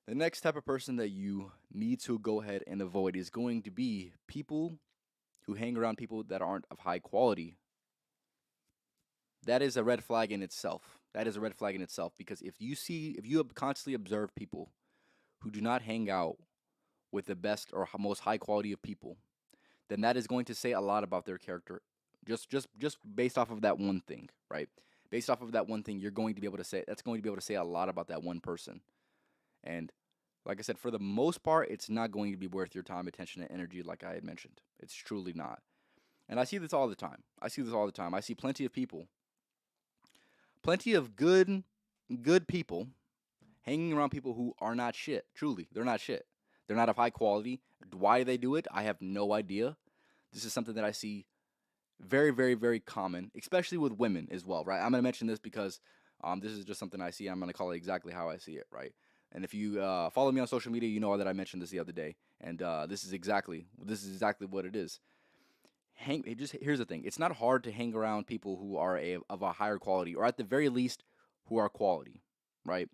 The next type of person that you need to go ahead and avoid is going to be people who hang around people that aren't of high quality. That is a red flag in itself. That is a red flag in itself because if you constantly observe people who do not hang out with the best or most high quality of people, then that is going to say a lot about their character. Just based off of that one thing, right? Based off of that one thing, you're going to be able to say that's going to be able to say a lot about that one person. And like I said, for the most part, it's not going to be worth your time, attention, and energy, like I had mentioned. It's truly not. And I see this all the time. I see this all the time. I see plenty of people, plenty of good people hanging around people who are not shit. Truly, they're not shit. They're not of high quality. Why they do it, I have no idea. This is something that I see very, very, very common, especially with women as well, right? I'm going to mention this because this is just something I see. I'm going to call it exactly how I see it, right? And if you follow me on social media, you know that I mentioned this the other day, and this is exactly what it is. Here's the thing: it's not hard to hang around people who are of a higher quality, or at the very least, who are quality, right?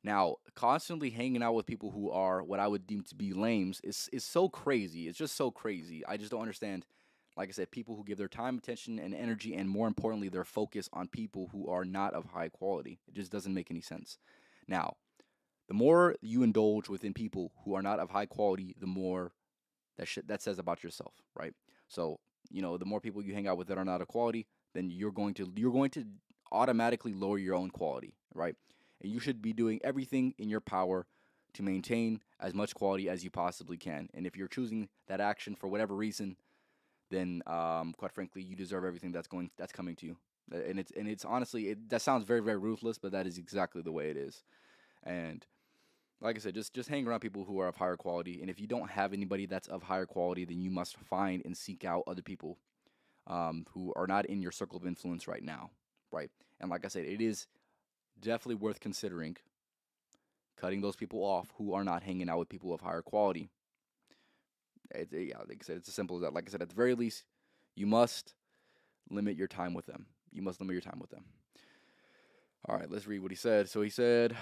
Now, constantly hanging out with people who are what I would deem to be lames is so crazy. It's just so crazy. I just don't understand. Like I said, people who give their time, attention, and energy, and more importantly, their focus on people who are not of high quality. It just doesn't make any sense. Now, the more you indulge within people who are not of high quality, the more that says about yourself, right? So, the more people you hang out with that are not of quality, then you're going to automatically lower your own quality, right? And you should be doing everything in your power to maintain as much quality as you possibly can. And if you're choosing that action for whatever reason, then quite frankly, you deserve everything that's coming to you. And it's honestly, that sounds very, very ruthless, but that is exactly the way it is. And like I said, just hang around people who are of higher quality. And if you don't have anybody that's of higher quality, then you must find and seek out other people who are not in your circle of influence right now, right? And like I said, it is definitely worth considering cutting those people off who are not hanging out with people of higher quality. Yeah, like I said, it's as simple as that. Like I said, at the very least, you must limit your time with them. You must limit your time with them. All right, let's read what he said. So he said,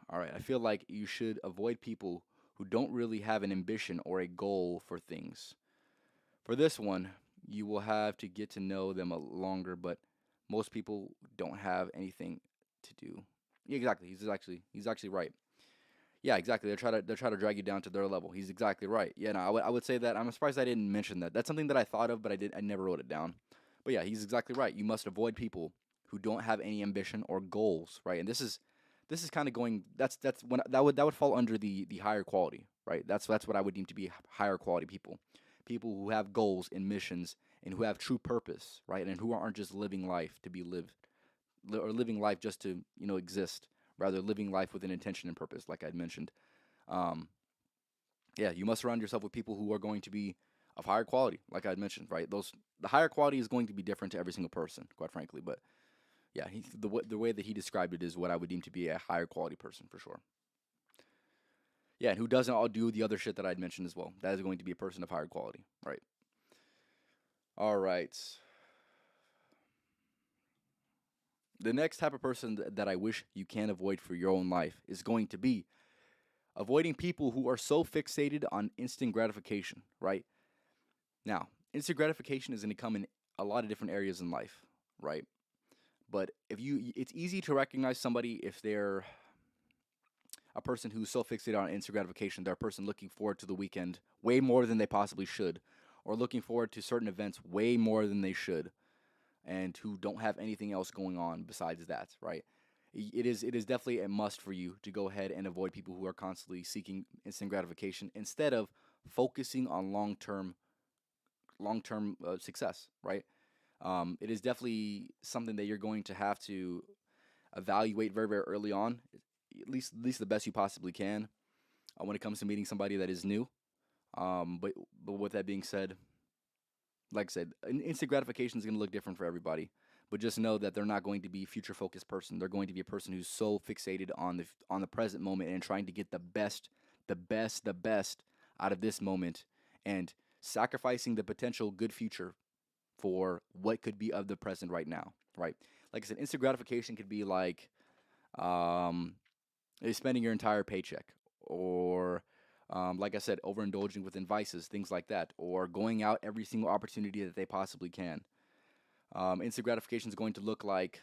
all right, I feel like you should avoid people who don't really have an ambition or a goal for things. For this one, you will have to get to know them a longer, but most people don't have anything to do. Yeah, exactly. He's actually right. Yeah, exactly. They're trying to drag you down to their level. He's exactly right. Yeah, no, I would say that. I'm surprised I didn't mention that. That's something that I thought of, but I never wrote it down. But yeah, he's exactly right. You must avoid people who don't have any ambition or goals, right? And this is kind of going. That's when that would fall under the higher quality, right? That's what I would deem to be higher quality people, people who have goals and missions and who have true purpose, right? And who aren't just living life to be lived or living life just to exist, rather living life with an intention and purpose, like I'd mentioned. Um, yeah, you must surround yourself with people who are going to be of higher quality, like I'd mentioned, right? The higher quality is going to be different to every single person, quite frankly. But yeah, the way that he described it is what I would deem to be a higher quality person for sure. Yeah, and who doesn't all do the other shit that I'd mentioned as well. That is going to be a person of higher quality, right? All right. The next type of person that I wish you can avoid for your own life is going to be avoiding people who are so fixated on instant gratification, right? Now, instant gratification is going to come in a lot of different areas in life, right? But it's easy to recognize somebody if they're a person who's so fixated on instant gratification. They're a person looking forward to the weekend way more than they possibly should, or looking forward to certain events way more than they should, and who don't have anything else going on besides that, right? It is definitely a must for you to go ahead and avoid people who are constantly seeking instant gratification instead of focusing on long term success, right? It is definitely something that you're going to have to evaluate very, very early on, at least the best you possibly can when it comes to meeting somebody that is new. But with that being said, like I said, instant gratification is going to look different for everybody. But just know that they're not going to be future focused person. They're going to be a person who's so fixated on the present moment and trying to get the best out of this moment, and sacrificing the potential good future for what could be of the present right now. Right? Like I said, instant gratification could be like um, is spending your entire paycheck, or like I said, overindulging within vices, things like that, or going out every single opportunity that they possibly can. Instant gratification is going to look like,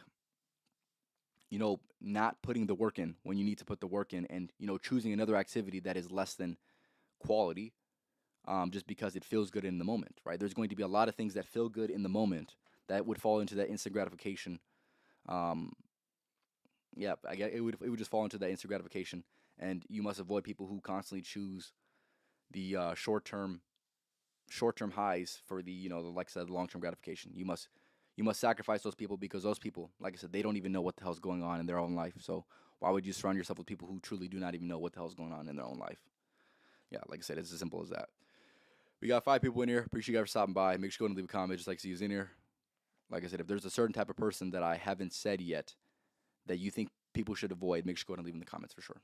not putting the work in when you need to put the work in, and choosing another activity that is less than quality, just because it feels good in the moment, right? There's going to be a lot of things that feel good in the moment that would fall into that instant gratification. Um, yeah, I get it would just fall into that instant gratification, and you must avoid people who constantly choose the short term highs for the like I said, the long term gratification. You must sacrifice those people, because those people, like I said, they don't even know what the hell's going on in their own life. So why would you surround yourself with people who truly do not even know what the hell's going on in their own life? Yeah, like I said, it's as simple as that. We got 5 people in here. Appreciate you guys for stopping by. Make sure you go and leave a comment. Just like to see who's in here. Like I said, if there's a certain type of person that I haven't said yet that you think people should avoid, make sure you go and leave in the comments for sure.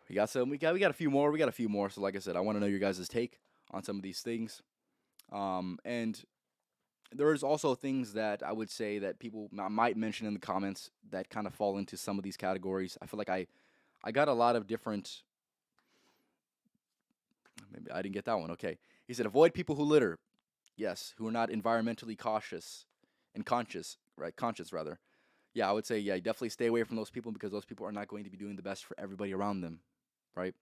We got some. We got a few more. We got a few more. So like I said, I want to know your guys' take on some of these things. And there's also things that I would say that people might mention in the comments that kind of fall into some of these categories. I feel like I got a lot of different. Maybe I didn't get that one. Okay. He said, avoid people who litter. Yes, who are not environmentally cautious and conscious, right? Conscious, rather. Yeah, I would say, yeah, definitely stay away from those people, because those people are not going to be doing the best for everybody around them, right?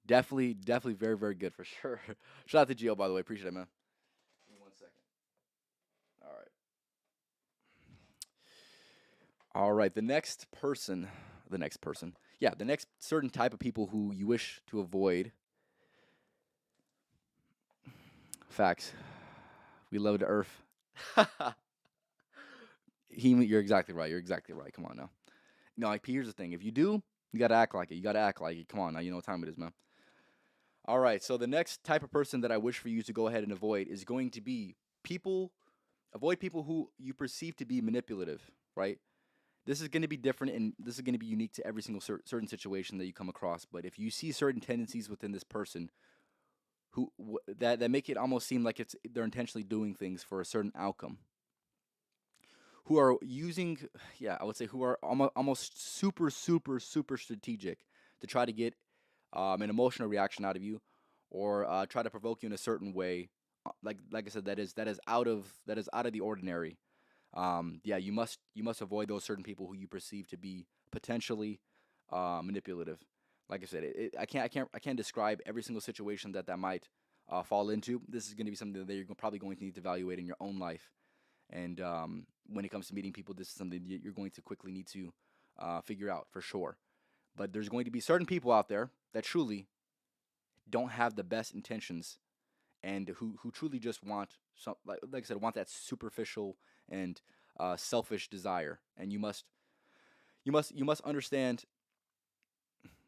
Definitely, definitely very, very good for sure. Shout out to Gio, by the way. Appreciate it, man. Give me 1 second. All right. All right. The next person. Yeah, the next certain type of people who you wish to avoid. Facts. We love the earth. You're exactly right. You're exactly right. Come on now. No, like here's the thing. If you do, you gotta act like it. You gotta act like it. Come on now. You know what time it is, man. All right. So the next type of person that I wish for you to go ahead and avoid is going to be people. Avoid people who you perceive to be manipulative. Right. This is going to be different, and this is going to be unique to every single certain situation that you come across. But if you see certain tendencies within this person that make it almost seem like they're intentionally doing things for a certain outcome, who are using, yeah, I would say who are almost super, super, super strategic to try to get an emotional reaction out of you, or try to provoke you in a certain way. Like I said, that is out of the ordinary. Yeah, you must avoid those certain people who you perceive to be potentially manipulative. Like I said, I can't describe every single situation that might fall into. This is going to be something that you're probably going to need to evaluate in your own life. And when it comes to meeting people, this is something you're going to quickly need to figure out for sure. But there's going to be certain people out there that truly don't have the best intentions, and who truly just want some, like I said, want that superficial and selfish desire. And you must understand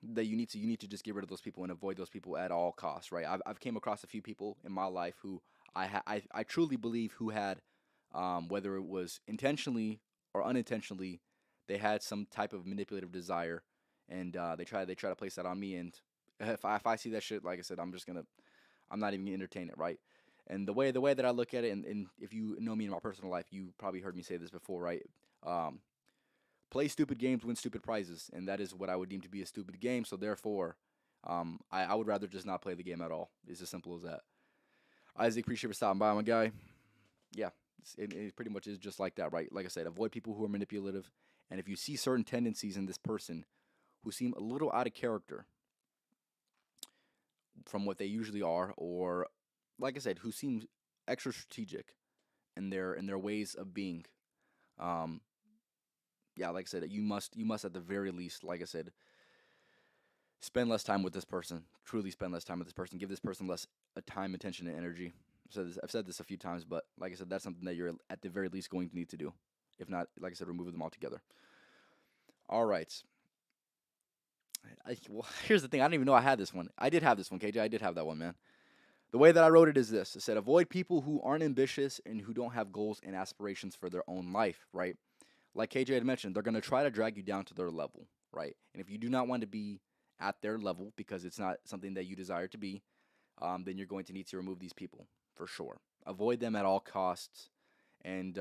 that you need to just get rid of those people and avoid those people at all costs, right? I've came across a few people in my life who I truly believe who had, whether it was intentionally or unintentionally, they had some type of manipulative desire, and they try to place that on me. And if I see that shit, like I said, I'm not even gonna entertain it, right? And the way that I look at it, and if you know me in my personal life, you probably heard me say this before, right? Um, Play stupid games, win stupid prizes, and that is what I would deem to be a stupid game. So therefore, I would rather just not play the game at all. It's as simple as that. Isaac, appreciate you for stopping by, my guy. Yeah, it pretty much is just like that, right? Like I said, avoid people who are manipulative, and if you see certain tendencies in this person who seem a little out of character from what they usually are, or like I said, who seem extra strategic in their ways of being, um, yeah, like I said, you must at the very least, like I said, spend less time with this person. Truly spend less time with this person. Give this person less time, attention, and energy. I've said this a few times, but like I said, that's something that you're at the very least going to need to do. If not, like I said, remove them altogether. All right. Well, here's the thing. I didn't even know I had this one. I did have this one, KJ. I did have that one, man. The way that I wrote it is this: it said, avoid people who aren't ambitious and who don't have goals and aspirations for their own life, right? Like KJ had mentioned, they're going to try to drag you down to their level, right? And if you do not want to be at their level because it's not something that you desire to be, then you're going to need to remove these people for sure. Avoid them at all costs. And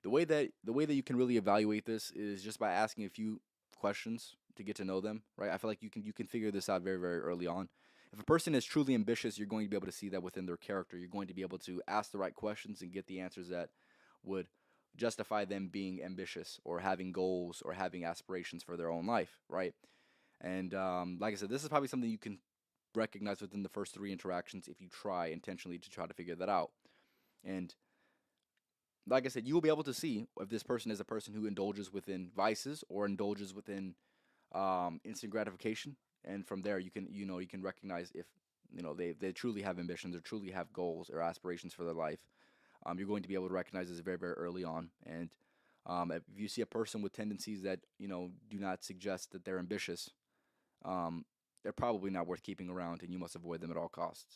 The way that you can really evaluate this is just by asking a few questions to get to know them, right? I feel like you can figure this out very very early on. If a person is truly ambitious, you're going to be able to see that within their character. You're going to be able to ask the right questions and get the answers that would justify them being ambitious or having goals or having aspirations for their own life, right? And like I said, this is probably something you can recognize within the first three interactions if you try intentionally to try to figure that out. And like I said, you will be able to see if this person is a person who indulges within vices or indulges within instant gratification. And from there, you can recognize if they truly have ambitions or truly have goals or aspirations for their life. You're going to be able to recognize this very very early on. And if you see a person with tendencies that do not suggest that they're ambitious, they're probably not worth keeping around, and you must avoid them at all costs.